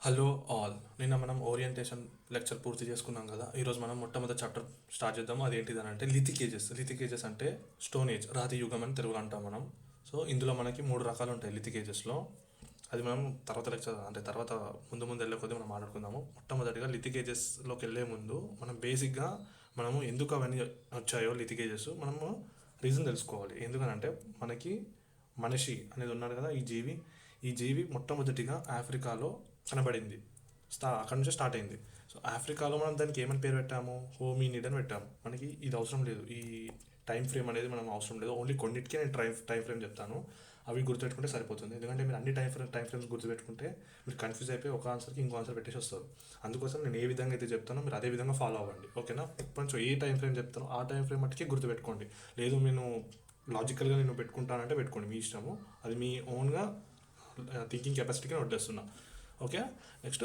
Hello all. నిన్న మనం orientation lecture పూర్తి చేసుకున్నాం కదా. ఈరోజు మనం మొట్టమొదటి చాప్టర్ స్టార్ట్ చేద్దాం. అది ఏంటిదని అంటే లిథిక్ ఏజెస్. లిథిక్ ఏజెస్ అంటే స్టోన్ ఏజ్, రాతి యుగం అని తెలుగులో అంటాం మనం. సో ఇందులో మనకి మూడు రకాలు ఉంటాయి లిథిక్ ఏజెస్లో. అది మనం తర్వాత లెక్చర్ అంటే తర్వాత ముందు ముందు వెళ్ళే కొద్దీ మనం మాట్లాడుకుందాము. మొట్టమొదటిగా లిథిక్ ఏజెస్లోకి వెళ్ళే ముందు మనం బేసిక్గా మనము ఎందుకు అవన్నీ వచ్చాయో లిథిక్ ఏజెస్ మనము రీజన్ తెలుసుకోవాలి. ఎందుకనంటే మనకి మనిషి అనేది ఉన్నాడు కదా, ఈ జీవి మొట్టమొదటిగా ఆఫ్రికాలో కనబడింది. అక్కడ నుంచి స్టార్ట్ అయింది. సో ఆఫ్రికాలో మనం దానికి ఏమని పేరు పెట్టాము? హోమినిడ్ అని పెట్టాము. మనకి ఇది అవసరం లేదు, ఈ టైం ఫ్రేమ్ అనేది మనం అవసరం లేదు. ఓన్లీ కొన్నిటికే నేను టైం ఫ్రేమ్ చెప్తాను, అవి గుర్తుపెట్టుకుంటే సరిపోతుంది. ఎందుకంటే మీరు అన్ని టైం ఫ్రేమ్స్ గుర్తుపెట్టుకుంటే మీరు కన్ఫ్యూజ్ అయిపోయి ఒక ఆన్సర్కి ఇంకో ఆన్సర్ పెట్టేసి వస్తారు. అందుకోసం నేను ఏ విధంగా అయితే చెప్తానో మీరు అదే విధంగా ఫాలో అవ్వండి, ఓకేనా? కొంచెం ఏ టైం ఫ్రేమ్ చెప్తానో ఆ టైం ఫ్రేమ్ మట్టుకే గుర్తుపెట్టుకోండి. లేదు నేను లాజికల్గా నేను పెట్టుకుంటానంటే పెట్టుకోండి, మీ ఇష్టము. అది మీ ఓన్గా థింకింగ్ కెపాసిటీకి నేను వడ్డేస్తున్నా, ఓకే? నెక్స్ట్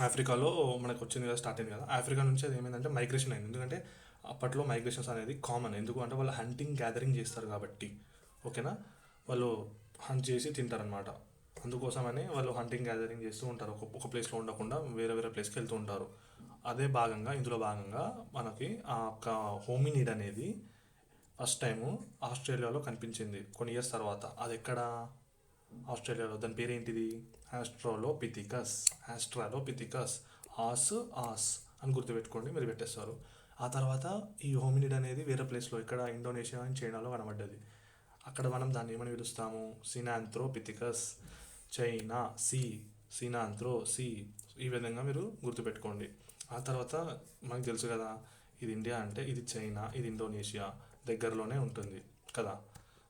ఆఫ్రికాలో మనకు వచ్చింది కదా, స్టార్ట్ అయింది కదా. ఆఫ్రికా నుంచి అది ఏమైందంటే మైగ్రేషన్ అయింది. ఎందుకంటే అప్పట్లో మైగ్రేషన్స్ అనేది కామన్. ఎందుకు అంటే వాళ్ళు హంటింగ్ గ్యాదరింగ్ చేస్తారు కాబట్టి, ఓకేనా? వాళ్ళు హంట్ చేసి తింటారనమాట. అందుకోసమని వాళ్ళు హంటింగ్ గ్యాదరింగ్ చేస్తూ ఉంటారు. ఒక ప్లేస్లో ఉండకుండా వేరే వేరే ప్లేస్కి వెళ్తూ ఉంటారు. ఇందులో భాగంగా మనకి ఆ యొక్క హోమినిడ్ అనేది ఫస్ట్ టైము ఆస్ట్రేలియాలో కనిపించింది కొన్ని ఇయర్స్ తర్వాత. అది ఎక్కడ? ఆస్ట్రేలియాలో. దాని పేరేంటిది? ఆస్ట్రాలోపిథికస్. ఆస్ట్రాలోపిథికస్. ఆస్ ఆస్ అని గుర్తుపెట్టుకోండి, మీరు పెట్టేస్తారు. ఆ తర్వాత ఈ హోమినిడ్ అనేది వేరే ప్లేస్లో, ఇక్కడ ఇండోనేషియా అండ్ చైనాలో కనబడ్డది. అక్కడ మనం దాన్ని ఏమని పిలుస్తాము? Sinanthropithecus. China C, sinanthro C. ఈ విధంగా మీరు గుర్తుపెట్టుకోండి. ఆ తర్వాత మనకు తెలుసు కదా, ఇది ఇండియా అంటే ఇది చైనా, ఇది ఇండోనేషియా దగ్గరలోనే ఉంటుంది కదా.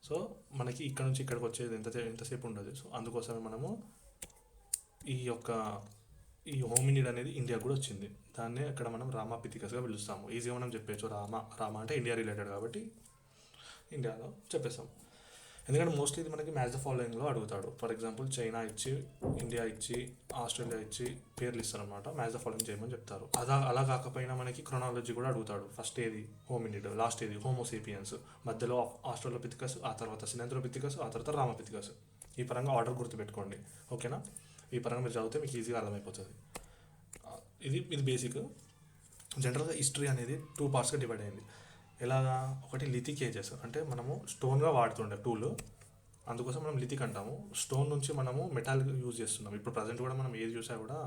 సో మనకి ఇక్కడ నుంచి ఇక్కడికి వచ్చేది ఎంతసేపు ఉండదు. సో అందుకోసమే మనము ఈ యొక్క ఈ హోమినిడ్ అనేది ఇండియాకు కూడా వచ్చింది. దాన్నే అక్కడ మనం రామాపిథికస్గా పిలుస్తాము. ఈజీగా మనం చెప్పేచ్చు. రామ అంటే ఇండియా రిలేటెడ్ కాబట్టి ఇండియాలో చెప్పేస్తాం. ఎందుకంటే మోస్ట్లీ ఇది మనకి మ్యాచ్ ద ఫాలోయింగ్లో అడుగుతాడు. ఫర్ ఎగ్జాంపుల్ చైనా ఇచ్చి, ఇండియా ఇచ్చి, ఆస్ట్రేలియా ఇచ్చి పేర్లు ఇస్తారనమాట. మ్యాచ్ ద ఫాలోయింగ్ చేయమని చెప్తారు. అలా కాకపోయినా మనకి క్రొనాలజీ కూడా అడుగుతాడు. ఫస్ట్ ఏది హోమినిడ్, లాస్ట్ ఏది హోమోసేపియన్స్, మధ్యలో ఆస్ట్రాలోపిథికస్, ఆ తర్వాత సినాంథ్రోపిథికస్, ఆ తర్వాత రామపిథికస్. ఈ పరంగా ఆర్డర్ గుర్తుపెట్టుకోండి, ఓకేనా? ఈ పరంగా మీరు చదివితే మీకు ఈజీగా అర్థమైపోతుంది. ఇది బేసిక్. జనరల్గా హిస్టరీ అనేది టూ పార్ట్స్గా డివైడ్ అయింది. ఎలాగా? ఒకటి లిథిక్ ఏజెస్, అంటే మనము స్టోన్గా వాడుతుండే టూల్, అందుకోసం మనం లిథిక్ అంటాము. స్టోన్ నుంచి మనము మెటల్ యూజ్ చేస్తున్నాం. ఇప్పుడు ప్రజెంట్ కూడా మనం ఏది చూసా కూడా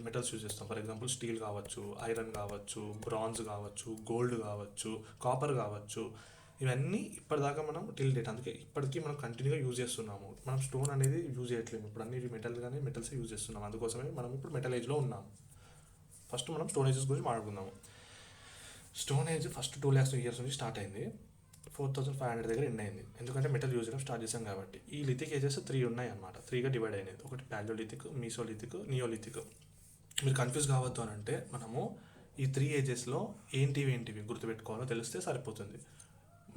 మెటల్స్ యూజ్ చేస్తాం. ఫర్ ఎగ్జాంపుల్ స్టీల్ కావచ్చు, ఐరన్ కావచ్చు, బ్రాంజ్ కావచ్చు, గోల్డ్ కావచ్చు, కాపర్ కావచ్చు. ఇవన్నీ ఇప్పటిదాకా మనం టిల్ డేట్, అందుకే ఇప్పటికీ మనం కంటిన్యూగా యూజ్ చేస్తున్నాము. మనం స్టోన్ అనేది యూజ్ చేయట్లేము ఇప్పుడు, అన్ని మెటల్ కానీ మెటల్స్ యూజ్ చేస్తున్నాం. అందుకోసమే మనం ఇప్పుడు మెటల్ ఏజ్లో ఉన్నాం. ఫస్ట్ మనం స్టోన్ ఏజెస్ గురించి మాట్లాడుకుందాము. Stone age first 2 lakhs years నుంచి స్టార్ట్ అయింది. 4500 దగ్గర ఎండ్ అయింది. ఎందుకంటే మెటల్ యూజ్ చేయడం స్టార్ట్ చేసాం కాబట్టి. ఈ లిథిక్ ఏజెస్ 3 ఉన్నాయి అన్నమాట. 3గా డివైడ్ అయినది. ఒకటి పాలియోలిథిక్, మీసోలిథిక్, నియోలిథిక్. మీరు కన్ఫ్యూజ్ కావద్దు అని అంటే మనము ఈ 3 ఏజెస్లో ఏంటివి గుర్తుపెట్టుకోవాలో తెలిస్తే సరిపోతుంది.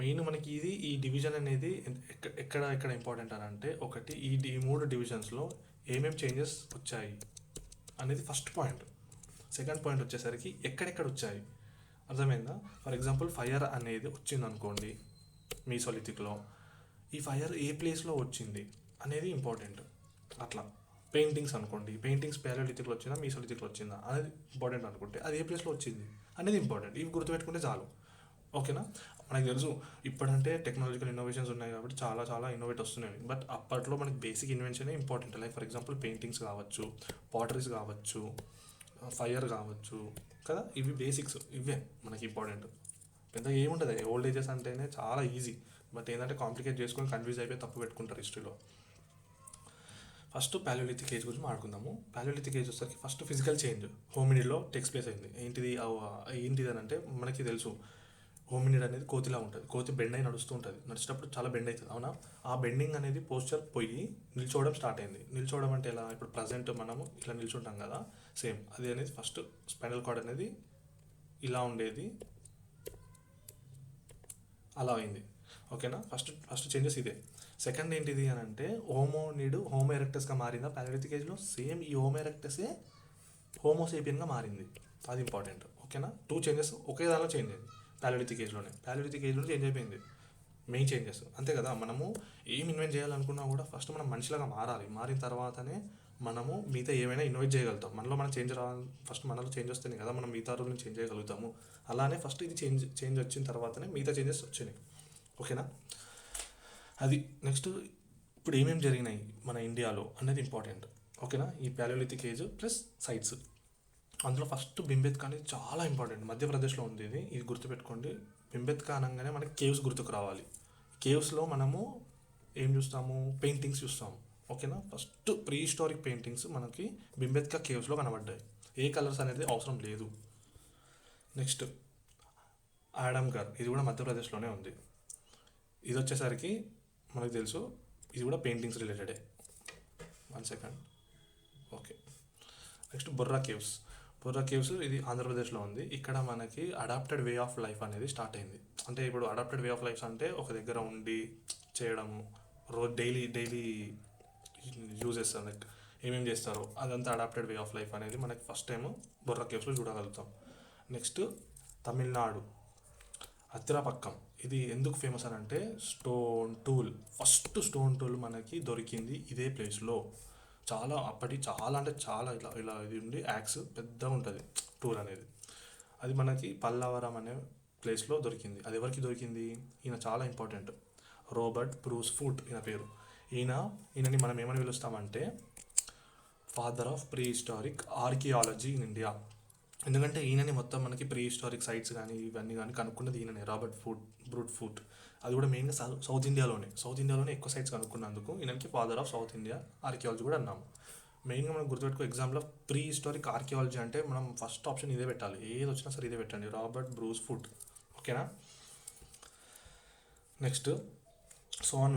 మెయిన్ మనకి ఈ డివిజన్ అనేది ఎక్కడ ఇంపార్టెంట్ అని అంటే, ఒకటి ఈ 3 డివిజన్స్లో ఏమేమి చేంజెస్ వచ్చాయి అనేది ఫస్ట్ పాయింట్. సెకండ్ పాయింట్ వచ్చేసరికి ఎక్కడెక్కడ వచ్చాయి, అర్థమైందా? ఫర్ ఎగ్జాంపుల్ ఫైర్ అనేది వచ్చింది అనుకోండి మీసోలిథిక్లో, ఈ ఫైర్ ఏ ప్లేస్లో వచ్చింది అనేది ఇంపార్టెంట్. అట్లా పెయింటింగ్స్ అనుకోండి, పెయింటింగ్స్ పాలియోలిథిక్లో వచ్చిందా మీసోలిథిక్లో వచ్చిందా అనేది ఇంపార్టెంట్ అనుకుంటే, అది ఏ ప్లేస్లో వచ్చింది అనేది ఇంపార్టెంట్. ఇవి గుర్తుపెట్టుకుంటే చాలు, ఓకేనా? మనకు తెలుసు ఇప్పుడంటే టెక్నాలజికల్ ఇన్నోవేషన్స్ ఉన్నాయి కాబట్టి చాలా చాలా ఇన్నోవేట్ వస్తున్నాయి. బట్ అప్పట్లో మనకి బేసిక్ ఇన్వెన్షనే important. Like for example paintings కావచ్చు, పాటరీస్ కావచ్చు, ఫైర్ కావచ్చు కదా. ఇవి బేసిక్స్, ఇవే మనకి ఇంపార్టెంట్. పెద్ద ఏముంటుంది, ఓల్డ్ ఏజెస్ అంటేనే చాలా ఈజీ. బట్ ఏంటంటే కాంప్లికేట్ చేసుకొని కన్ఫ్యూజ్ అయిపోయి తప్పు పెట్టుకుంటారు హిస్టరీలో. ఫస్ట్ పాలియోలిథిక్ ఏజ్ గురించి మాట్లాడుకుందాము. పాలియోలిథిక్ ఏజ్ వచ్చేసరికి ఫస్ట్ ఫిజికల్ చేంజ్ హోమినిడ్లో టేక్స్ ప్లేస్ అయింది. ఏంటిది అని అంటే మనకి తెలుసు, హోమినిడ్ అనేది కోతిలా ఉంటుంది. కోతి బెండ్ అయి నడుస్తూ ఉంటుంది. నడిచేటప్పుడు చాలా బెండ్ అవుతుంది, అవునా? ఆ బెండింగ్ అనేది పోస్చర్ పోయి నిల్చోవడం స్టార్ట్ అయింది. నిల్చోవడం అంటే ఎలా? ఇప్పుడు ప్రజెంట్ మనము ఇట్లా నిల్చుంటాం కదా, సేమ్ అది అనేది ఫస్ట్ స్పైనల్ కార్డ్ అనేది ఇలా ఉండేది, అలా అయింది, ఓకేనా? ఫస్ట్ చేంజెస్ ఇదే. సెకండ్ ఏంటిది అని అంటే హోమో ఎరెక్టస్గా మారిందా పాలియోలిథిక్ ఏజ్లో? సేమ్ ఈ హోమో ఎరెక్టసే హోమోసేపియన్గా మారింది. అది ఇంపార్టెంట్, ఓకేనా? 2 చేంజెస్ ఒకే దానిలో చేంజ్ అయింది పాలియోలిథిక్ ఏజ్లో చేంజ్ అయిపోయింది. మెయిన్ చేంజెస్ అంతే కదా. మనము ఏం ఇన్వెంట్ చేయాలనుకున్నా కూడా ఫస్ట్ మనం మనిషిలాగా మారాలి. మారిన తర్వాతనే మనము మిగతా ఏమైనా ఇన్వైట్ చేయగలుగుతాం. మనలో మనం చేంజ్ రావాలి, ఫస్ట్ మనలో చేంజ్ వస్తేనే కదా మనం మిగతా రూల్ని చేంజ్ చేయగలుగుతాము. అలానే ఫస్ట్ ఇది చేంజ్ వచ్చిన తర్వాతనే మిగతా చేంజెస్ వచ్చినాయి. ఓకేనా, అది నెక్స్ట్ ఇప్పుడు ఏమేమి జరిగినాయి మన ఇండియాలో అనేది ఇంపార్టెంట్. ఓకేనా, ఈ ప్యాలియోలిథిక్ ఏజ్ ప్లస్ సైట్స్. అందులో ఫస్ట్ భింబెత్కా అనేది చాలా ఇంపార్టెంట్. మధ్యప్రదేశ్లో ఉంది ఇది గుర్తుపెట్టుకోండి. భింబెత్కా అనగానే మనకి కేవ్స్ గుర్తుకు రావాలి. కేవ్స్లో మనము ఏం చూస్తాము, పెయింటింగ్స్ చూస్తాము. ఓకేనా, ఫస్ట్ ప్రీ హిస్టారిక్ పెయింటింగ్స్ మనకి భింబెత్కా కేవ్స్లో కనబడ్డాయి. ఏ కలర్స్ అనేది అవసరం లేదు. నెక్స్ట్ ఆడమ్ఘర్, ఇది కూడా మధ్యప్రదేశ్లోనే ఉంది. ఇది వచ్చేసరికి మనకు తెలుసు, ఇది కూడా పెయింటింగ్స్ రిలేటెడే. 1 second. Okay, next Borra caves ఇది ఆంధ్రప్రదేశ్లో ఉంది. ఇక్కడ మనకి అడాప్టెడ్ వే ఆఫ్ లైఫ్ అనేది స్టార్ట్ అయింది. అంటే ఇప్పుడు అడాప్టెడ్ వే ఆఫ్ లైఫ్ అంటే ఒక దగ్గర ఉండి చేయడము, డైలీ యూజెస్ లైక్ ఏమేమి చేస్తారో అదంతా అడాప్టెడ్ వే ఆఫ్ లైఫ్ అనేది మనకి ఫస్ట్ టైం బొర్రా కేవ్స్లో చూడగలుగుతాం. నెక్స్ట్ తమిళనాడు అత్తిరాపక్కం, ఇది ఎందుకు ఫేమస్ అని అంటే ఫస్ట్ స్టోన్ టూల్ మనకి దొరికింది ఇదే ప్లేస్లో. చాలా అంటే చాలా ఇలా ఇది ఉండి యాక్స్ పెద్దగా ఉంటుంది టూల్ అనేది. అది మనకి పల్లవరం అనే ప్లేస్లో దొరికింది. అది ఎవరికి దొరికింది, ఈయన చాలా ఇంపార్టెంట్, రాబర్ట్ బ్రూస్ ఫుట్ ఈయన పేరు. ఈయనని మనం ఏమని పిలుస్తామంటే father of prehistoric archaeology in India. ఎందుకంటే ఈయనని మొత్తం మనకి ప్రీ హిస్టారిక్ సైట్స్ కానీ ఇవన్నీ కానీ కనుక్కున్నది ఈయననే, రాబర్ట్ బ్రూట్ ఫుట్. అది కూడా మెయిన్గా సౌత్ ఇండియాలోనే ఎక్కువ సైట్స్ కనుక్కున్నందుకు ఈయనకి father of south India archaeology కూడా అన్నాము. మెయిన్గా మనం గుర్తుపెట్టుకో, ఎగ్జామ్లో ప్రీ హిస్టారిక్ ఆర్కియాలజీ అంటే మనం ఫస్ట్ ఆప్షన్ ఇదే పెట్టాలి, ఏది వచ్చినా సరే ఇదే పెట్టండి, రాబర్ట్ బ్రూస్ ఫుట్. ఓకేనా, నెక్స్ట్ సోన్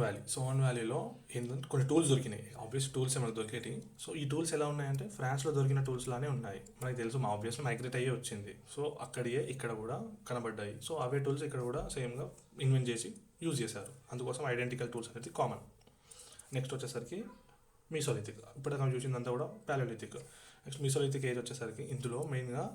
వ్యాలీలో ఏంటంటే కొన్ని టూల్స్ దొరికినాయి. ఆబ్వియస్ టూల్స్ మనకు దొరికేటి. సో ఈ టూల్స్ ఎలా ఉన్నాయంటే ఫ్రాన్స్లో దొరికిన టూల్స్ లానే ఉన్నాయి. మనకి తెలుసు, మా ఆబ్వియస్లీ మైగ్రేట్ అయ్యే వచ్చింది. సో అక్కడియే ఇక్కడ కూడా కనబడ్డాయి. సో అవే టూల్స్ ఇక్కడ కూడా సేమ్గా ఇన్వెంట్ చేసి యూజ్ చేశారు. అందుకోసం ఐడెంటికల్ టూల్స్ అనేది కామన్. నెక్స్ట్ వచ్చేసరికి మీసోలిథిక్, ఇప్పుడు మనం చూసిందంతా కూడా ప్యాలియోలిథిక్. నెక్స్ట్ మీసోలిథిక్ ఏజ్ వచ్చేసరికి ఇందులో మెయిన్గా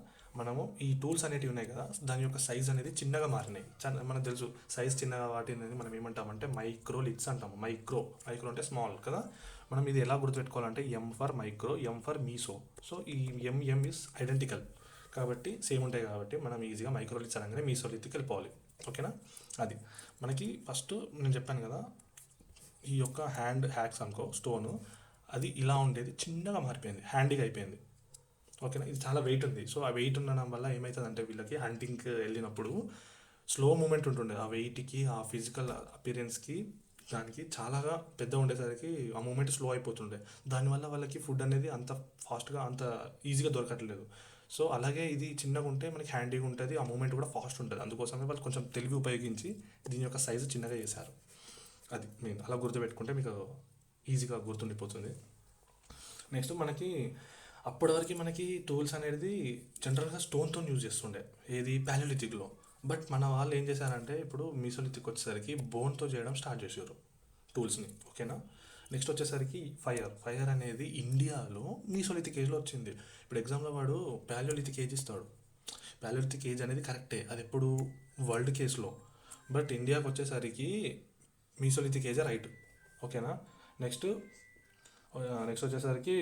మనము ఈ టూల్స్ అనేటివి ఉన్నాయి కదా, దాని యొక్క సైజ్ అనేది చిన్నగా మారినాయి. మనకు తెలుసు సైజ్ చిన్నగా వాటి అనేది మనం ఏమంటామంటే మైక్రోలిథ్స్ అంటాము. మైక్రో అంటే స్మాల్ కదా. మనం ఇది ఎలా గుర్తుపెట్టుకోవాలంటే M for micro, M for meso. So ఈ ఎం ఇస్ ఐడెంటికల్ కాబట్టి సేమ్ ఉంటాయి కాబట్టి మనం ఈజీగా మైక్రోలిథ్స్ అనగానే మీసోలిథిక్ వెళ్ళిపోవాలి. ఓకేనా, అది మనకి ఫస్ట్ నేను చెప్పాను కదా, ఈ యొక్క హ్యాండ్ హ్యాక్స్ అనుకో స్టోను, అది ఇలా ఉండేది చిన్నగా మారిపోయింది, హ్యాండీగా అయిపోయింది. ఓకేనా, ఇది చాలా వెయిట్ ఉంది. సో ఆ వెయిట్ ఉండడం వల్ల ఏమవుతుందంటే వీళ్ళకి హంటింగ్కి వెళ్ళినప్పుడు స్లో మూమెంట్ ఉంటుండే. ఆ వెయిట్కి, ఆ ఫిజికల్ అపీరెన్స్కి దానికి చాలాగా పెద్ద ఉండేసరికి ఆ మూమెంట్ స్లో అయిపోతుండే. దానివల్ల వాళ్ళకి ఫుడ్ అనేది అంత ఫాస్ట్గా అంత ఈజీగా దొరకట్లేదు. సో అలాగే ఇది చిన్నగా ఉంటే మనకి హ్యాండీగా ఉంటుంది, ఆ మూమెంట్ కూడా ఫాస్ట్ ఉంటుంది. అందుకోసమే వాళ్ళు కొంచెం తెలివి ఉపయోగించి దీని యొక్క సైజు చిన్నగా చేశారు. అది మెయిన్, అలా గుర్తుపెట్టుకుంటే మీకు ఈజీగా గుర్తుండిపోతుంది. నెక్స్ట్ మనకి అప్పటి వరకు మనకి టూల్స్ అనేది జనరల్గా స్టోన్తో యూజ్ చేస్తుండే, ఏది ప్యాలియోలిథిక్లో. బట్ మన వాళ్ళు ఏం చేశారంటే ఇప్పుడు మీసోలిథిక్ వచ్చేసరికి బోన్తో చేయడం స్టార్ట్ చేశారు టూల్స్ని. ఓకేనా, నెక్స్ట్ వచ్చేసరికి ఫైర్ అనేది ఇండియాలో మీసోలిథిక్ ఏజ్లో వచ్చింది. ఇప్పుడు ఎగ్జామ్లో వాడు ప్యాలియోలిథిక్ ఏజ్ ఇస్తాడు. ప్యాలియోలిథిక్ ఏజ్ అనేది కరెక్టే, అది ఎప్పుడు వరల్డ్ కేసులో. బట్ ఇండియాకి వచ్చేసరికి మీసోలిథిక్ ఏజే రైట్. ఓకేనా, నెక్స్ట్ వచ్చేసరికి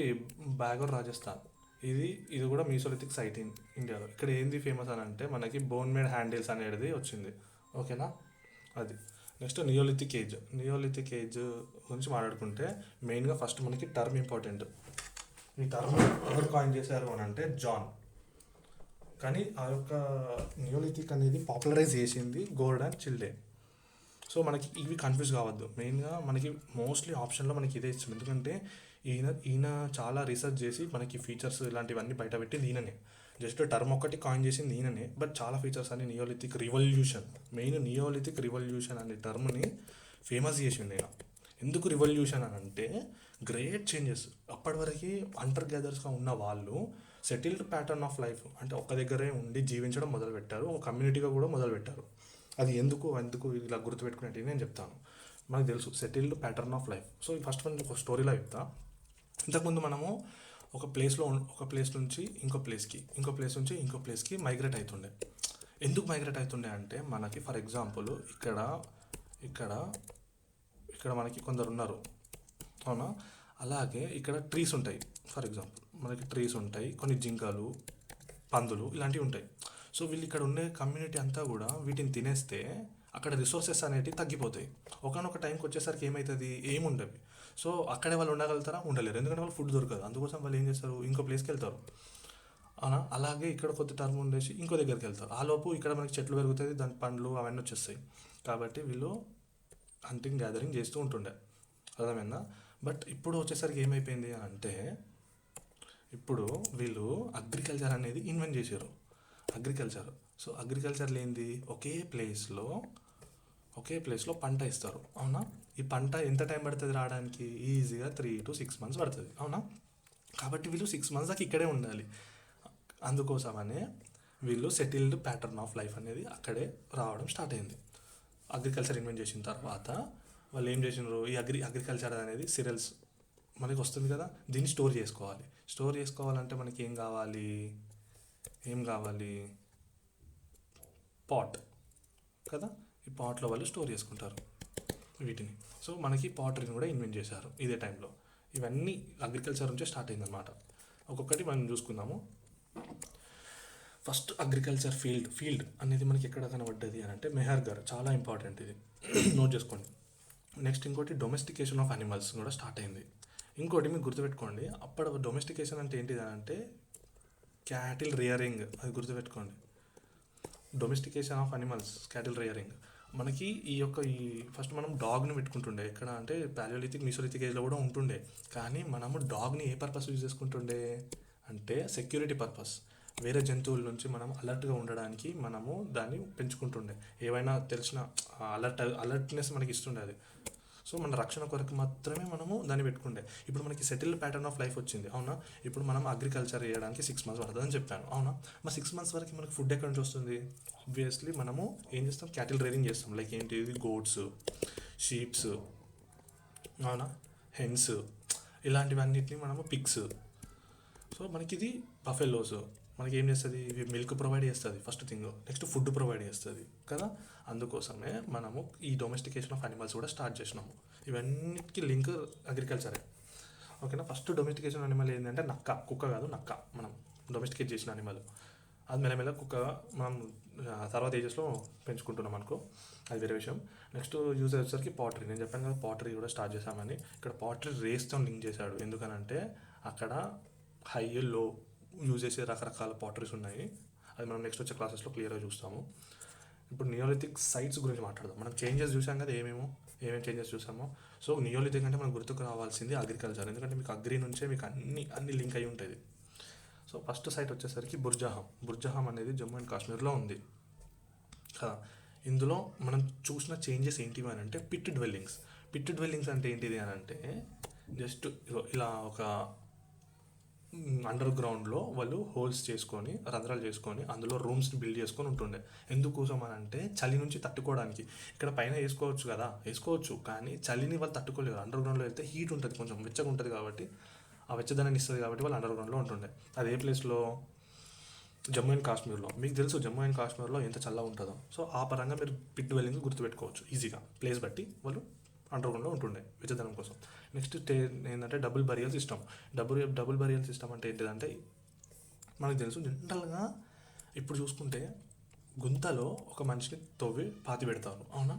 బాగోర్ రాజస్థాన్, ఇది కూడా మీసోలిథిక్ సైట్ ఇండియాలో. ఇక్కడ ఏంది ఫేమస్ అని అంటే మనకి బోన్ మేడ్ హ్యాండిల్స్ అనేది వచ్చింది. ఓకేనా, అది నెక్స్ట్ నియోలిథిక్ ఏజ్ గురించి మాట్లాడుకుంటే మెయిన్గా ఫస్ట్ మనకి టర్మ్ ఇంపార్టెంట్. ఈ టర్మ్ ఎవరు కాయిన్ చేశారు అని అంటే జాన్. కానీ ఆ యొక్క నియోలిథిక్ అనేది పాపులరైజ్ చేసింది గోర్డాన్ చిల్డ్రన్. సో మనకి ఇవి కన్ఫ్యూజ్ కావద్దు. మెయిన్గా మనకి మోస్ట్లీ ఆప్షన్లో మనకి ఇదే ఇష్టం. ఎందుకంటే ఈయన చాలా రీసెర్చ్ చేసి మనకి ఫీచర్స్ ఇలాంటివన్నీ బయట పెట్టింది ఈయననే. జస్ట్ టర్మ్ ఒక్కటి కాయిన్ చేసింది ఈయననే. బట్ చాలా ఫీచర్స్ అన్ని నియోలిథిక్ రివల్యూషన్ అనే టర్మ్ని ఫేమస్ చేసింది ఈయన. ఎందుకు రివల్యూషన్ అని అంటే గ్రేట్ చేంజెస్. అప్పటి వరకు అంటర్ గ్యాదర్స్గా ఉన్న వాళ్ళు సెటిల్డ్ ప్యాటర్న్ ఆఫ్ లైఫ్ అంటే ఒక్క దగ్గరే ఉండి జీవించడం మొదలుపెట్టారు, ఒక కమ్యూనిటీగా కూడా మొదలుపెట్టారు. అది ఎందుకు ఇలా గుర్తుపెట్టుకునేది నేను చెప్తాను. మనకు తెలుసు settled pattern of life. So first మనం ఒక స్టోరీలో చెప్తా. ఇంతకుముందు మనము ఒక ప్లేస్ నుంచి ఇంకో ప్లేస్కి మైగ్రేట్ అవుతుండే. ఎందుకు మైగ్రేట్ అవుతుండే అంటే మనకి ఫర్ ఎగ్జాంపుల్ ఇక్కడ మనకి కొందరు ఉన్నారు, అవునా, అలాగే ఇక్కడ ట్రీస్ ఉంటాయి. ఫర్ ఎగ్జాంపుల్ మనకి ట్రీస్ ఉంటాయి, కొన్ని జింకలు, పందులు ఇలాంటివి ఉంటాయి. సో వీళ్ళు ఇక్కడ ఉండే కమ్యూనిటీ అంతా కూడా వీటిని తినేస్తే అక్కడ రిసోర్సెస్ అనేటివి తగ్గిపోతాయి. ఒకనొక టైంకి వచ్చేసరికి ఏమవుతుంది, ఏముండవి. సో అక్కడే వాళ్ళు ఉండగలుగుతారా, ఉండలేరు, ఎందుకంటే వాళ్ళు ఫుడ్ దొరకదు. అందుకోసం వాళ్ళు ఏం చేస్తారు, ఇంకో ప్లేస్కి వెళ్తారు. అవునా, అలాగే ఇక్కడ కొద్ది టర్మ్ ఉండేసి ఇంకో దగ్గరికి వెళ్తారు. ఆ లోపు ఇక్కడ మనకి చెట్లు పెరుగుతాయి, దాని పండ్లు అవన్నీ వచ్చేస్తాయి. కాబట్టి వీళ్ళు హంటింగ్ గ్యాదరింగ్ చేస్తూ ఉంటుండే, అర్థమైందా. బట్ ఇప్పుడు వచ్చేసరికి ఏమైపోయింది అని అంటే, ఇప్పుడు వీళ్ళు అగ్రికల్చర్ అనేది ఇన్వెంట్ చేశారు. అగ్రికల్చర్, సో అగ్రికల్చర్లో ఏంది, ఒకే ప్లేస్లో పంట ఇస్తారు. అవునా, ఈ పంట ఎంత టైం పడుతుంది రావడానికి, ఈజీగా 3 to 6 months పడుతుంది. అవునా, కాబట్టి వీళ్ళు 6 months దాకా ఇక్కడే ఉండాలి. అందుకోసమనే వీళ్ళు సెటిల్డ్ ప్యాటర్న్ ఆఫ్ లైఫ్ అనేది అక్కడే రావడం స్టార్ట్ అయింది. అగ్రికల్చర్ ఇన్వెంట్ చేసిన తర్వాత వాళ్ళు ఏం చేసినారు, ఈ అగ్రికల్చర్ అనేది సిరియల్స్ మనకి వస్తుంది కదా, దీన్ని స్టోర్ చేసుకోవాలి. స్టోర్ చేసుకోవాలంటే మనకి ఏం కావాలి, పాట్ కదా. ఈ పాట్లో వాళ్ళు స్టోర్ చేసుకుంటారు వీటిని. సో మనకి పాటరీని కూడా ఇన్వెంట్ చేశారు ఇదే టైంలో. ఇవన్నీ అగ్రికల్చర్ నుంచే స్టార్ట్ అయిందనమాట. ఒక్కొక్కటి మనం చూసుకుందాము. ఫస్ట్ అగ్రికల్చర్ ఫీల్డ్ అనేది మనకి ఎక్కడ కనబడ్డది అని అంటే మెహర్గర్, చాలా ఇంపార్టెంట్ ఇది, నోట్ చేసుకోండి. నెక్స్ట్ ఇంకోటి డొమెస్టికేషన్ ఆఫ్ అనిమల్స్ కూడా స్టార్ట్ అయింది. ఇంకోటి మీరు గుర్తుపెట్టుకోండి, అప్పుడు డొమెస్టికేషన్ అంటే ఏంటిది అని అంటే క్యాటిల్ రియరింగ్, అది గుర్తుపెట్టుకోండి. Domestication of animals, cattle rearing. మనకి ఈ ఫస్ట్ మనం డాగ్ని పెట్టుకుంటుండే, ఎక్కడ అంటే పాలియోలిథిక్, మీసోలిథిక్ ఏజ్లో కూడా ఉంటుండే. కానీ మనము డాగ్ని ఏ పర్పస్ యూజ్ చేసుకుంటుండే అంటే సెక్యూరిటీ పర్పస్. వేరే జంతువుల నుంచి మనం అలర్ట్గా ఉండడానికి మనము దాన్ని పెంచుకుంటుండే. ఏవైనా తెలిసిన అలర్ట్నెస్ మనకి ఇస్తుండే అది. సో మన రక్షణ కొరకు మాత్రమే మనము దాన్ని పెట్టుకుండే. ఇప్పుడు మనకి సెటిల్డ్ ప్యాటర్న్ ఆఫ్ లైఫ్ వచ్చింది. అవునా, ఇప్పుడు మనం అగ్రికల్చర్ చేయడానికి 6 months పడుతుంది అని చెప్పాను. అవునా, మరి 6 months వరకు మనకి ఫుడ్ ఎక్కడి నుంచి వస్తుంది. ఆబ్వియస్లీ మనము ఏం చేస్తాం, క్యాటిల్ రేరింగ్ చేస్తాం. లైక్ ఏంటి, గోడ్స్, షీప్స్, అవునా, హెన్స్, ఇలాంటివన్నిటిని మనము పిగ్స్. సో మనకి ఇది బఫెలోస్ మనకి ఏం చేస్తుంది, మిల్క్ ప్రొవైడ్ చేస్తుంది first thing. Next food provide చేస్తుంది కదా. అందుకోసమే మనము ఈ డొమెస్టికేషన్ ఆఫ్ అనిమల్స్ కూడా స్టార్ట్ చేసినాము. ఇవన్నిటికీ లింక్ అగ్రికల్చరే. ఓకేనా. ఫస్ట్ డొమెస్టికేషన్ అనిమల్ ఏంటంటే నక్క, కుక్క కాదు నక్క, మనం డొమెస్టికేట్ చేసిన అనిమల్. అది మెల్లమెల్ల కుక్క మనం తర్వాత ఏజెస్లో పెంచుకుంటున్నాం అనుకో, అది వేరే విషయం. నెక్స్ట్ యూజ్ వచ్చేసరికి పాటరీ. నేను చెప్పాను కదా పాటరీ కూడా స్టార్ట్ చేశామని. ఇక్కడ పాటరీ రేస్తో లింక్ చేశాడు. ఎందుకనంటే అక్కడ హై, లో యూజ్ చేసే రకరకాల పాటరీస్ ఉన్నాయి. అది మనం నెక్స్ట్ వచ్చే క్లాసెస్లో క్లియర్గా చూస్తాము. ఇప్పుడు నియోలిథిక్ సైట్స్ గురించి మాట్లాడదాం. మనం చేంజెస్ చూసాం కదా, ఏమేమి చేంజెస్ చూసామో. సో నియోలిథిక్ అంటే మనకు గుర్తుకు రావాల్సింది అగ్రికల్చర్, ఎందుకంటే మీకు అగ్రి నుంచే మీకు అన్ని లింక్ అయి ఉంటుంది. సో ఫస్ట్ సైట్ వచ్చేసరికి బుర్జహాం అనేది జమ్మూ అండ్ కాశ్మీర్లో ఉంది కదా. ఇందులో మనం చూసిన చేంజెస్ ఏంటివి అని అంటే పిట్ డ్వెల్లింగ్స్ అంటే ఏంటిది అని అంటే జస్ట్ ఇలా ఒక అండర్ గ్రౌండ్లో వాళ్ళు హోల్స్ చేసుకొని, రంధ్రాలు చేసుకొని అందులో రూమ్స్ని బిల్డ్ చేసుకొని ఉంటుండే. ఎందుకోసం అని అంటే చలి నుంచి తట్టుకోవడానికి. ఇక్కడ పైన వేసుకోవచ్చు కానీ చలిని వాళ్ళు తట్టుకోలేరు. అండర్ గ్రౌండ్లో వెళ్తే హీట్ ఉంటుంది, కొంచెం వెచ్చగా ఉంటుంది కాబట్టి, ఆ వెచ్చదనాన్ని ఇస్తుంది కాబట్టి వాళ్ళు అండర్ గ్రౌండ్లో ఉంటుండే. అది ఏ ప్లేస్లో, జమ్మూ అండ్ కాశ్మీర్లో. మీకు తెలుసు జమ్మూ అండ్ కాశ్మీర్లో ఎంత చల్లగా ఉంటుందో. సో ఆ పరంగా మీరు పిట్ డ్వెల్లింగ్స్ గుర్తుపెట్టుకోవచ్చు ఈజీగా. ప్లేస్ బట్టి వాళ్ళు అండర్ గ్రౌండ్లో ఉంటుండే వెచ్చదనం కోసం. నెక్స్ట్ ఏంటంటే double burial system. Double burial system అంటే ఏంటిదంటే మనకు తెలుసు జనరల్గా ఇప్పుడు చూసుకుంటే గుంతలో ఒక మనిషిని తవ్వి పాతి పెడతారు, అవునా.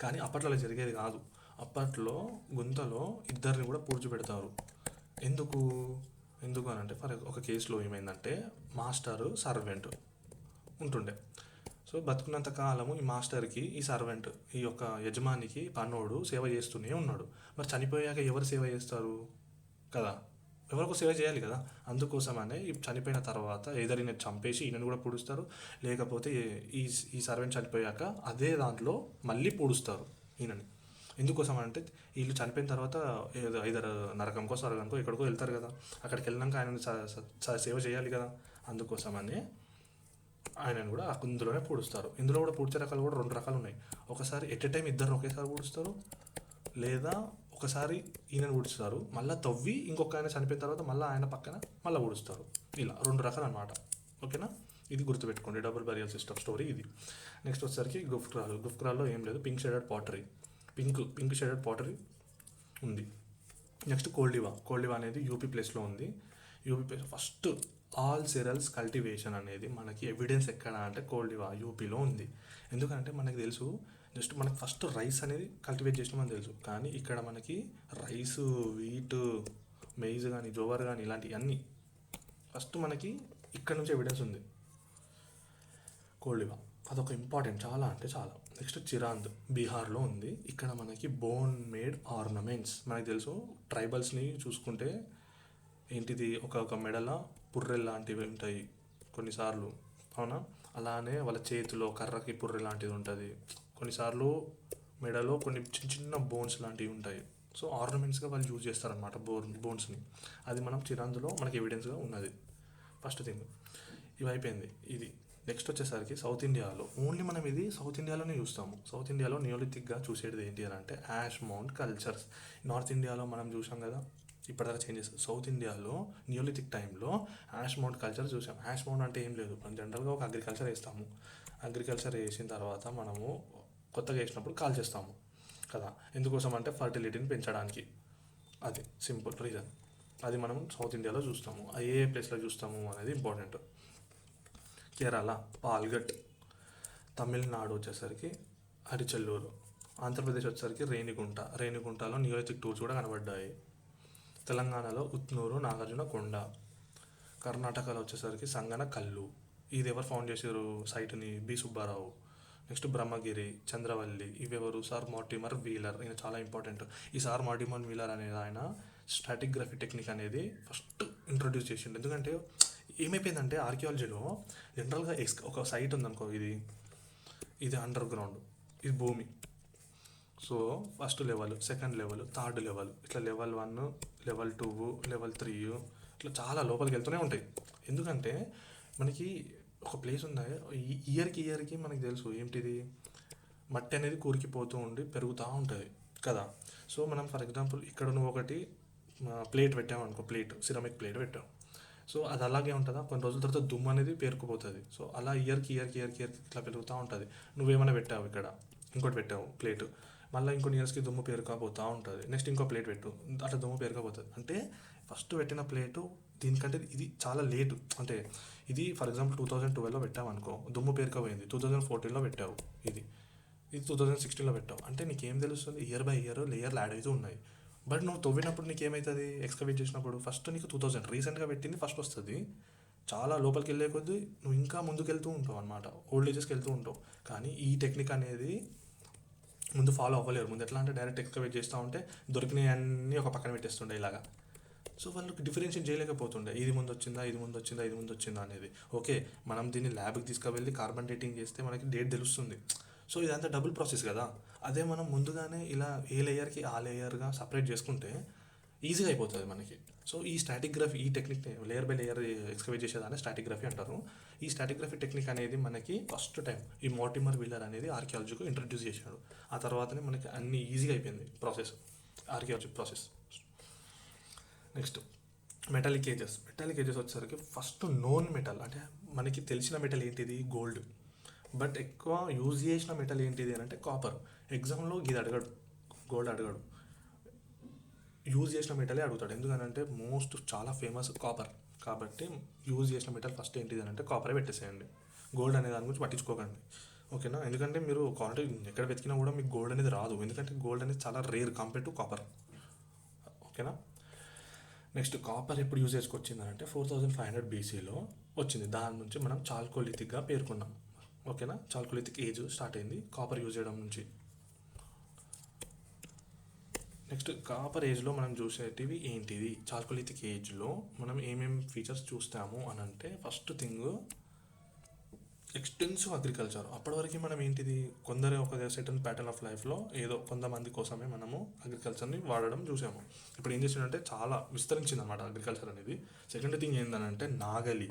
కానీ అప్పట్లో అలా జరిగేది కాదు. అప్పట్లో గుంతలో ఇద్దరిని కూడా పూడ్చిపెడతారు. ఎందుకు అని అంటే ఫర్ ఒక కేసులో ఏమైందంటే మాస్టరు, సర్వెంట్ ఉంటుండే. సో బతుకున్నంత కాలము ఈ మాస్టర్కి, ఈ సర్వెంట్, ఈ యొక్క యజమానికి, పన్నోడు సేవ చేస్తూనే ఉన్నాడు. మరి చనిపోయాక ఎవరు సేవ చేస్తారు కదా, ఎవరికో సేవ చేయాలి కదా. అందుకోసమనే ఈ చనిపోయిన తర్వాత ఏదైనా ఈయన చంపేసి ఈయనను కూడా పూడుస్తారు, లేకపోతే ఈ సర్వెంట్ చనిపోయాక అదే దాంట్లో మళ్ళీ పూడుస్తారు ఈయనని. ఎందుకోసం అంటే వీళ్ళు చనిపోయిన తర్వాత ఐదర్ నరకంకో స్వర్గంకో ఎక్కడికో వెళ్తారు కదా, అక్కడికి వెళ్ళినాక ఆయన సేవ చేయాలి కదా. అందుకోసమని ఆయనను కూడా అందులోనే పూడుస్తారు. ఇందులో కూడా పూడ్చే రకాలు కూడా 2 రకాలు ఉన్నాయి. ఒకసారి ఎట్ ఎ టైం ఇద్దరు ఒకేసారి పూడుస్తారు, లేదా ఒకసారి ఈయనను పూడుస్తారు, మళ్ళీ తవ్వి ఇంకొక ఆయన చనిపోయిన తర్వాత మళ్ళీ ఆయన పక్కన మళ్ళీ పూడుస్తారు. ఇలా 2 రకాలు అనమాట. ఓకేనా, ఇది గుర్తుపెట్టుకోండి డబుల్ బరియల్ సిస్టమ్ స్టోరీ ఇది. నెక్స్ట్ వచ్చేసరికి గుఫ్క్రాల్లో ఏం లేదు, పింక్ షేడెడ్ పాటరీ ఉంది. నెక్స్ట్ కోల్డివా అనేది యూపీ ప్లేస్లో ఉంది. UP place first all cereals cultivation అనేది మనకి ఎవిడెన్స్ ఎక్కడ అంటే కోల్డివా యూపీలో ఉంది. ఎందుకంటే మనకి తెలుసు జస్ట్ మనకి ఫస్ట్ రైస్ అనేది కల్టివేట్ చేసినామని తెలుసు, కానీ ఇక్కడ మనకి రైస్, వీట్, మెయిజ్ కానీ, జోవర్ కానీ ఇలాంటివి అన్నీ ఫస్ట్ మనకి ఇక్కడ నుంచి ఎవిడెన్స్ ఉంది. కోల్డివా అదొక ఇంపార్టెంట్, చాలా అంటే చాలా. నెక్స్ట్ చిరాంద్ బీహార్లో ఉంది. ఇక్కడ మనకి బోన్ మేడ్ ఆర్నమెంట్స్ మనకి తెలుసు. ట్రైబల్స్ని చూసుకుంటే ఏంటిది ఒక మెడల పుర్రెల్ లాంటివి ఉంటాయి కొన్నిసార్లు, అవునా? అలానే వాళ్ళ చేతిలో కర్రకి పుర్రె లాంటిది ఉంటుంది. కొన్నిసార్లు మెడలో కొన్ని చిన్న చిన్న బోన్స్ లాంటివి ఉంటాయి. సో ఆర్నమెంట్స్గా వాళ్ళు యూజ్ చేస్తారనమాట బోన్స్ని. అది మనం చిరాందులో మనకి ఎవిడెన్స్గా ఉన్నది. ఫస్ట్ థింగ్ ఇవి అయిపోయింది. ఇది నెక్స్ట్ వచ్చేసరికి సౌత్ ఇండియాలో ఓన్లీ మనం ఇది సౌత్ ఇండియాలోనే చూస్తాము. సౌత్ ఇండియాలో నియోలిథిక్గా చూసేది ఏంటి అని అంటే యాష్ మౌంట్ కల్చర్స్. నార్త్ ఇండియాలో మనం చూసాం కదా, ఇప్పటిదాకా చేంజెస్. సౌత్ ఇండియాలో నియోలిథిక్ టైంలో యాష్ మౌంట్ కల్చర్ చూసాం. యాష్ మౌంట్ అంటే ఏం లేదు, మనం జనరల్గా ఒక అగ్రికల్చర్ వేస్తాము. అగ్రికల్చర్ వేసిన తర్వాత మనము కొత్తగా వేసినప్పుడు కాల్ చేస్తాము కదా, ఎందుకోసం అంటే ఫర్టిలిటీని పెంచడానికి. అది సింపుల్ రీజన్. అది మనం సౌత్ ఇండియాలో చూస్తాము. ఏ ప్లేస్లో చూస్తాము అనేది ఇంపార్టెంట్. కేరళ పాల్గట్, తమిళనాడు వచ్చేసరికి అరిచెల్లూరు, ఆంధ్రప్రదేశ్ వచ్చేసరికి రేణిగుంటలో నియోలిథిక్ టూల్స్ కూడా కనబడ్డాయి. తెలంగాణలో ఉత్నూరు, నాగార్జున కొండ. కర్ణాటకలో వచ్చేసరికి సంగన కల్లు. ఇది ఎవరు ఫౌండ్ చేశారు సైట్ని? బి సుబ్బారావు. నెక్స్ట్ బ్రహ్మగిరి, చంద్రవల్లి. ఇవెవరు? Sir Mortimer Wheeler. ఈయన చాలా ఇంపార్టెంట్. ఈ సార్ మార్టిమర్ వీలర్ అనేది ఆయన స్ట్రాటిగ్రఫీ టెక్నిక్ అనేది ఫస్ట్ ఇంట్రొడ్యూస్ చేసిండు. ఎందుకంటే ఏమైపోయిందంటే ఆర్కియాలజీలో జనరల్గా ఒక సైట్ ఉందనుకో, ఇది అండర్ గ్రౌండ్, ఇది భూమి. So first level, second level, third level, ఇట్లా లెవెల్ 1, లెవెల్ 2, లెవెల్ 3 ఇట్లా చాలా లోపలికి వెళ్తూనే ఉంటాయి. ఎందుకంటే మనకి ఒక ప్లేస్ ఉన్నాయి, ఇయర్కి మనకి తెలుసు ఏంటిది, మట్టి అనేది కూరికిపోతూ ఉండి పెరుగుతూ ఉంటుంది కదా. సో మనం ఫర్ ఎగ్జాంపుల్ ఇక్కడ నువ్వు ఒకటి ప్లేట్ పెట్టావు అనుకో, సిరామిక్ ప్లేట్ పెట్టావు. సో అది అలాగే ఉంటుందా? కొన్ని రోజుల తర్వాత దుమ్ము అనేది పేరుకుపోతుంది. సో అలా ఇయర్కి ఇట్లా పెరుగుతూ ఉంటుంది. నువ్వేమైనా పెట్టావు, ఇక్కడ ఇంకోటి పెట్టావు ప్లేట్, మళ్ళీ ఇంకొన్ని ఇయర్స్కి దుమ్ము పేరుకపోతూ ఉంటుంది. నెక్స్ట్ ఇంకో ప్లేట్ పెట్టు, అట్లా దుమ్ము పేరుకపోతుంది. అంటే ఫస్ట్ పెట్టిన ప్లేటు దీనికంటే ఇది చాలా లేటు. అంటే ఇది ఫర్ ఎగ్జాంపుల్ 2012లో పెట్టావు అనుకో, దుమ్ము పేరుకపోయింది. 2014లో పెట్టావు, ఇది 2016లో పెట్టావు. అంటే నీకేం తెలుస్తుంది? ఇయర్ బై ఇయర్ లేయర్లు యాడ్ అవుతూ ఉన్నాయి. బట్ నువ్వు తవ్వినప్పుడు నీకు ఏమవుతుంది? ఎక్స్కవేట్ చేసినప్పుడు ఫస్ట్ నీకు 2000 రీసెంట్గా పెట్టింది ఫస్ట్ వస్తుంది. చాలా లోపలికి వెళ్ళే కొద్దీ నువ్వు ఇంకా ముందుకు వెళ్తూ ఉంటావు అనమాట, ఓల్డ్ ఏజెస్కి వెళ్తూ ఉంటావు. కానీ ఈ టెక్నిక్ అనేది ముందు ఫాలో అవ్వలేరు. ముందు ఎట్లా అంటే డైరెక్ట్ ఎక్స్కవేట్ చేస్తూ ఉంటే దొరికినవి అన్నీ ఒక పక్కన పెట్టేస్తుండే ఇలాగా. సో వాళ్ళకి డిఫరెన్షియేట్ చేయలేకపోతుండే, ఇది ముందు వచ్చిందా అనేది. ఓకే, మనం దీన్ని ల్యాబ్కి తీసుకువెళ్ళి కార్బన్ డేటింగ్ చేస్తే మనకి డేట్ తెలుస్తుంది. సో ఇదంతా డబుల్ ప్రాసెస్ కదా. అదే మనం ముందుగానే ఇలా ఏ లేయర్కి ఆ లేయర్గా సపరేట్ చేసుకుంటే ఈజీగా అయిపోతుంది మనకి. సో ఈ స్ట్రాటిగ్రఫీ, ఈ టెక్నిక్ని లేయర్ బై లేయర్ ఎక్స్కవేట్ చేసేదాన్ని స్ట్రాటిగ్రఫీ అంటారు. ఈ స్ట్రాటిగ్రఫీ టెక్నిక్ అనేది మనకి ఫస్ట్ టైం ఈ మార్టిమర్ వీలర్ అనేది ఆర్కియాలజీకి ఇంట్రడ్యూస్ చేశాడు. ఆ తర్వాతనే మనకి అన్ని ఈజీగా అయిపోయింది process, archaeology process. Next metallic ages వచ్చేసరికి ఫస్ట్ నోన్ మెటల్, అంటే మనకి తెలిసిన మెటల్ ఏంటిది? గోల్డ్. బట్ ఎక్కువ యూజ్ చేసిన మెటల్ ఏంటిది అని అంటే కాపర్. ఎగ్జామ్లో ఇది అడగడు, గోల్డ్ అడగడు, యూజ్ చేసిన మెటలే అడుగుతాడు. ఎందుకనంటే చాలా ఫేమస్ కాపర్ కాబట్టి యూజ్ చేసిన మెటల్ ఫస్ట్ ఏంటిది అని అంటే కాపరే పెట్టేసేయండి. గోల్డ్ అనే దాని గురించి పట్టించుకోకండి, ఓకేనా? ఎందుకంటే మీరు క్వాలిటీ ఎక్కడ వెతికినా కూడా మీకు గోల్డ్ అనేది రాదు. ఎందుకంటే గోల్డ్ అనేది చాలా రేర్ కంపేర్ టు కాపర్, ఓకేనా? నెక్స్ట్ కాపర్ ఎప్పుడు యూజ్ చేసుకొచ్చిందంటే 4500 BCలో వచ్చింది. దాని నుంచి మనం చాల్కోలిథిక్గా పేర్కొన్నాం, ఓకేనా? చాల్కోలిథిక్ ఏజ్ స్టార్ట్ అయింది కాపర్ యూజ్ చేయడం నుంచి. నెక్స్ట్ కాపర్ ఏజ్లో మనం చూసేటివి ఏంటిది? చాల్కోలిథిక్ ఏజ్లో మనం ఏమేమి ఫీచర్స్ చూస్తాము అని అంటే ఫస్ట్ థింగ్ ఎక్స్టెన్సివ్ అగ్రికల్చర్. అప్పటివరకు మనం ఏంటిది, కొందరే ఒక సర్టన్ ప్యాటర్న్ ఆఫ్ లైఫ్లో ఏదో కొంతమంది కోసమే మనము అగ్రికల్చర్ని వాడడం చూసాము. ఇప్పుడు ఏం చేసిందంటే చాలా విస్తరించింది అనమాట అగ్రికల్చర్ అనేది. సెకండ్ థింగ్ ఏంటంటే నాగలి,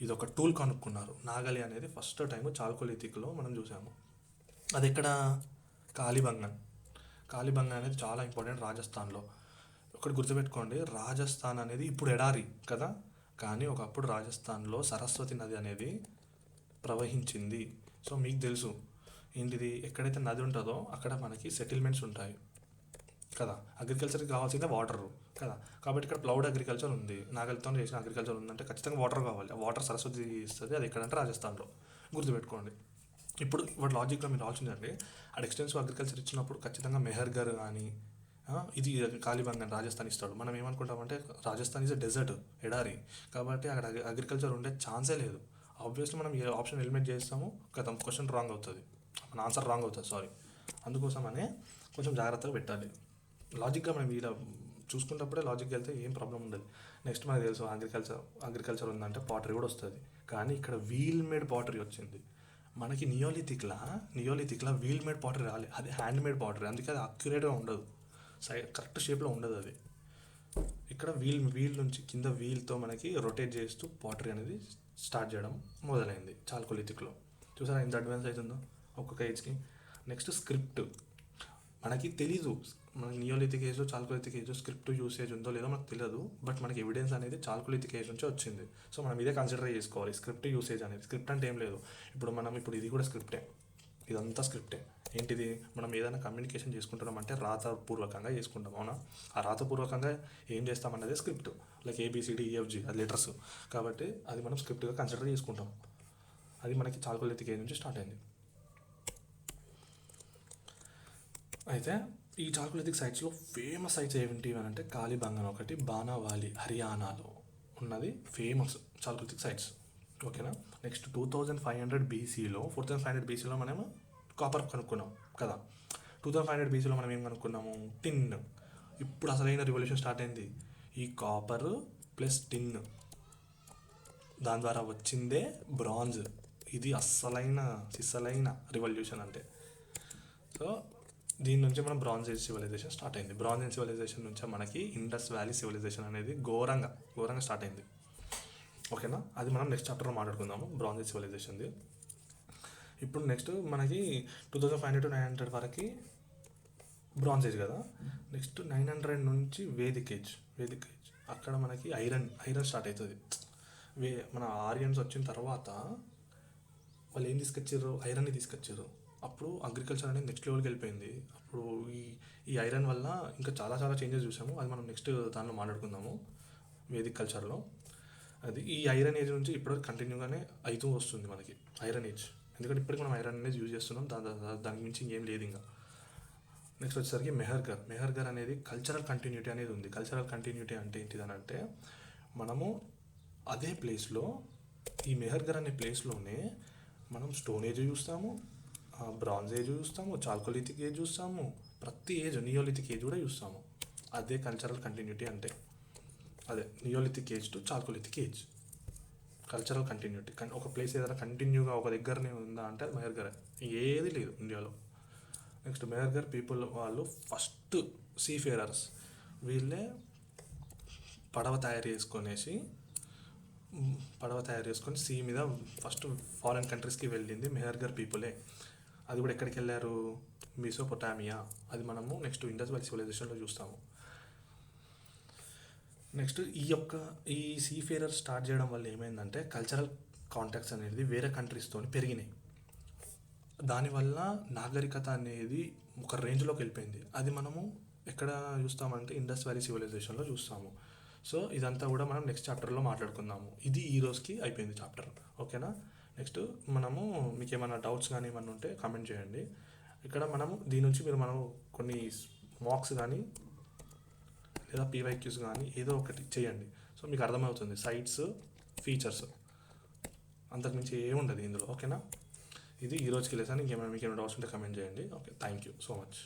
ఇది ఒక టూల్ కనుక్కున్నారు. నాగలి అనేది ఫస్ట్ టైం చాల్కోలిథిక్లో మనం చూసాము. అది ఎక్కడ? కాలిబంగన్ అనేది చాలా ఇంపార్టెంట్ రాజస్థాన్లో. ఒకటి గుర్తుపెట్టుకోండి, రాజస్థాన్ అనేది ఇప్పుడు ఎడారి కదా, కానీ ఒకప్పుడు రాజస్థాన్లో సరస్వతి నది అనేది ప్రవహించింది. సో మీకు తెలుసు ఏంటిది, ఎక్కడైతే నది ఉంటుందో అక్కడ మనకి సెటిల్మెంట్స్ ఉంటాయి. కదా. అగ్రికల్చర్కి కావాల్సిందే వాటర్ కదా. కాబట్టి ఇక్కడ ప్లౌడ్ అగ్రికల్చర్ ఉంది, నాగలితో చేసిన అగ్రికల్చర్ ఉందంటే ఖచ్చితంగా వాటర్ కావాలి. ఆ వాటర్ సరస్వతి ఇస్తుంది, అది ఎక్కడంటే రాజస్థాన్లో. గుర్తుపెట్టుకోండి. ఇప్పుడు వాటి లాజిక్గా మీరు ఆలోచించండి. అక్కడ ఎక్స్టెన్సివ్ అగ్రికల్చర్ ఇచ్చినప్పుడు ఖచ్చితంగా మెహర్గర్ కానీ ఇది కాలిబంగన్ రాజస్థాన్ ఇస్తాడు. మనం ఏమనుకుంటామంటే రాజస్థాన్ ఈజ్ డెజర్ట్, ఎడారి, కాబట్టి అక్కడ అగ్రికల్చర్ ఉండే ఛాన్సే లేదు. ఆబ్వియస్లీ మనం ఏ ఆప్షన్ ఎలిమినేట్ చేస్తాము కదా, క్వశ్చన్ రాంగ్ అవుతుంది, మన ఆన్సర్ రాంగ్ అవుతుంది, సారీ. అందుకోసమనే కొంచెం జాగ్రత్తగా పెట్టాలి. లాజిక్గా మనం ఇలా చూసుకున్నప్పుడే లాజిక్గా వెళ్తే ఏం ప్రాబ్లం ఉండదు. నెక్స్ట్ మనకు తెలుసు అగ్రికల్చర్ ఉందంటే పాటరీ కూడా వస్తుంది. కానీ ఇక్కడ వీల్ మేడ్ పాటరీ వచ్చింది మనకి. నియోలిథిక్లా వీల్ మేడ్ పాటరీ రాలే, అది హ్యాండ్ మేడ్ పాటరీ. అందుకే అది అక్యురేట్గా ఉండదు, కరెక్ట్ షేప్లో ఉండదు అది. ఇక్కడ వీల్ నుంచి కింద వీల్తో మనకి రొటేట్ చేస్తూ పాటరీ అనేది స్టార్ట్ చేయడం మొదలైంది చాల్కోలిథిక్లో. చూసారా ఎంత అడ్వాన్స్ అవుతుందో ఒక్కొక్క ఏజ్కి. నెక్స్ట్ స్క్రిప్ట్ మనకి తెలీదు. మనకి neolithic age, chalcolithic age script usage ఉందో లేదో మనకు తెలియదు. బట్ మనకి ఎవిడెన్స్ అనేది చాల్కోలిథిక్ ఏజ్ నుంచే వచ్చింది. సో మనం ఇదే కన్సిడర్ చేసుకోవాలి స్క్రిప్ట్ యూసేజ్ అనేది. స్క్రిప్ట్ అంటే ఏం లేదు, ఇప్పుడు ఇది కూడా స్క్రిప్టే, ఇదంతా స్క్రిప్టే. ఏంటిది, మనం ఏదైనా కమ్యూనికేషన్ చేసుకుంటున్నాం అంటే రాతపూర్వకంగా చేసుకుంటాం, అవునా. ఆ రాతపూర్వకంగా ఏం చేస్తామన్నదే స్క్రిప్ట్. లైక్ ABCDEFG అది లెటర్స్, కాబట్టి అది మనం స్క్రిప్ట్గా కన్సిడర్ చేసుకుంటాం. అది మనకి చాల్కోలిథిక్ ఏజ్ నుంచి స్టార్ట్ అయింది. అయితే ఈ చాల్కోలిథిక్ సైట్స్లో ఫేమస్ సైట్స్ ఏంటి అని అంటే కాలిబంగన్ ఒకటి, బానావాలి హర్యానాలో ఉన్నది ఫేమస్ చాల్కోలిథిక్ సైట్స్, ఓకేనా. నెక్స్ట్ 2500 BCలో 4500 BCలో మనము కాపర్ కనుక్కున్నాం కదా. 2500 BCలో మనం ఏం కనుక్కున్నాము, టిన్. ఇప్పుడు అసలైన రివల్యూషన్ స్టార్ట్ అయింది, ఈ కాపర్ ప్లస్ టిన్, దాని ద్వారా వచ్చిందే బ్రాంజ్. ఇది సిస్సలైన రివల్యూషన్ అంటే. సో దీని నుంచి మనం బ్రాంజ్ ఏజ్ సివిలైజేషన్ స్టార్ట్ అయింది. బ్రాంజ్ ఏజ్ సివిలైజేషన్ నుంచి మనకి ఇండస్ వ్యాలీ సివిలైజేషన్ అనేది ఘోరంగా స్టార్ట్ అయింది, ఓకేనా. అది మనం నెక్స్ట్ చాప్టర్లో మాట్లాడుకుందాము, బ్రాంజ్ ఏజ్ సివిలైజేషన్ది. ఇప్పుడు నెక్స్ట్ మనకి 2500 to 900 వరకు బ్రాంజ్ ఏజ్ కదా. నెక్స్ట్ 900 నుంచి వేదిక్ ఏజ్. అక్కడ మనకి ఐరన్ స్టార్ట్ అవుతుంది. మన ఆరియన్స్ వచ్చిన తర్వాత వాళ్ళు ఏం తీసుకొచ్చారు, ఐరన్ని తీసుకొచ్చారు. అప్పుడు అగ్రికల్చర్ అనేది నెక్స్ట్ లెవెల్కి వెళ్ళిపోయింది. అప్పుడు ఈ ఐరన్ వల్ల ఇంకా చాలా చేంజెస్ చూసాము, అది మనం నెక్స్ట్ దానిలో మాట్లాడుకుందాము వేదిక్ కల్చర్లో. అది ఈ ఐరన్ ఏజ్ నుంచి ఇప్పటివరకు కంటిన్యూగానే అవుతూ వస్తుంది మనకి ఐరన్ ఏజ్. ఎందుకంటే ఇప్పటికి మనం ఐరన్ అనేది యూజ్ చేస్తున్నాం, దానికి మించి ఇంకేం లేదు ఇంకా. నెక్స్ట్ వచ్చేసరికి మెహర్గర్ అనేది కల్చరల్ కంటిన్యూటీ అనేది ఉంది. కల్చరల్ కంటిన్యూటీ అంటే ఏంటిదని అంటే మనము అదే ప్లేస్లో, ఈ మెహర్గర్ అనే ప్లేస్లోనే మనం స్టోన్ ఏజ్ చూస్తాము, బ్రాంజ్ ఏజ్ చూస్తాము, చాల్కోలిథిక్ ఏజ్ చూస్తాము, ప్రతి ఏజ్, నియోలిథిక్ ఏజ్ కూడా చూస్తాము. అదే కల్చరల్ కంటిన్యూటీ అంటే, అదే neolithic age to chalcolithic age cultural continuity. కానీ ఒక ప్లేస్ ఏదైనా కంటిన్యూగా ఒక దగ్గరనే ఉందా అంటే అది మెహర్గర్, ఏది లేదు ఇండియాలో. నెక్స్ట్ మెహర్గర్ పీపుల్ వాళ్ళు ఫస్ట్ సీఫేరర్స్, వీళ్ళే పడవ తయారు చేసుకొని సీ మీద ఫస్ట్ ఫారెన్ కంట్రీస్కి వెళ్ళింది మెహర్గర్ పీపులే. అది కూడా ఎక్కడికి వెళ్ళారు, మెసోపొటామియా. అది మనము నెక్స్ట్ ఇండస్ వ్యాలీ సివిలైజేషన్లో చూస్తాము. నెక్స్ట్ ఈ సీఫేరర్ స్టార్ట్ చేయడం వల్ల ఏమైందంటే కల్చరల్ కాంటాక్ట్స్ అనేది వేరే కంట్రీస్తో పెరిగినాయి. దానివల్ల నాగరికత అనేది ఒక రేంజ్లోకి వెళ్ళిపోయింది. అది మనము ఎక్కడ చూస్తామంటే ఇండస్ వ్యాలీ సివిలైజేషన్లో చూస్తాము. సో ఇదంతా కూడా మనం నెక్స్ట్ చాప్టర్లో మాట్లాడుకుందాము. ఇది ఈ రోజుకి అయిపోయింది చాప్టర్, ఓకేనా. నెక్స్ట్ మీకు ఏమైనా డౌట్స్ కానీ ఏమైనా ఉంటే కామెంట్ చేయండి. ఇక్కడ దీని నుంచి మనం కొన్ని మార్క్స్ కానీ లేదా PYQs కానీ ఏదో ఒకటి చేయండి. సో మీకు అర్థమవుతుంది సైట్స్, ఫీచర్స్, అంతకుమించి ఏముండదు ఇందులో, ఓకేనా. ఇది ఈ రోజుకి లెసన్. మీకు ఏమైనా డౌట్స్ ఉంటే కామెంట్ చేయండి. Okay, thank you so much.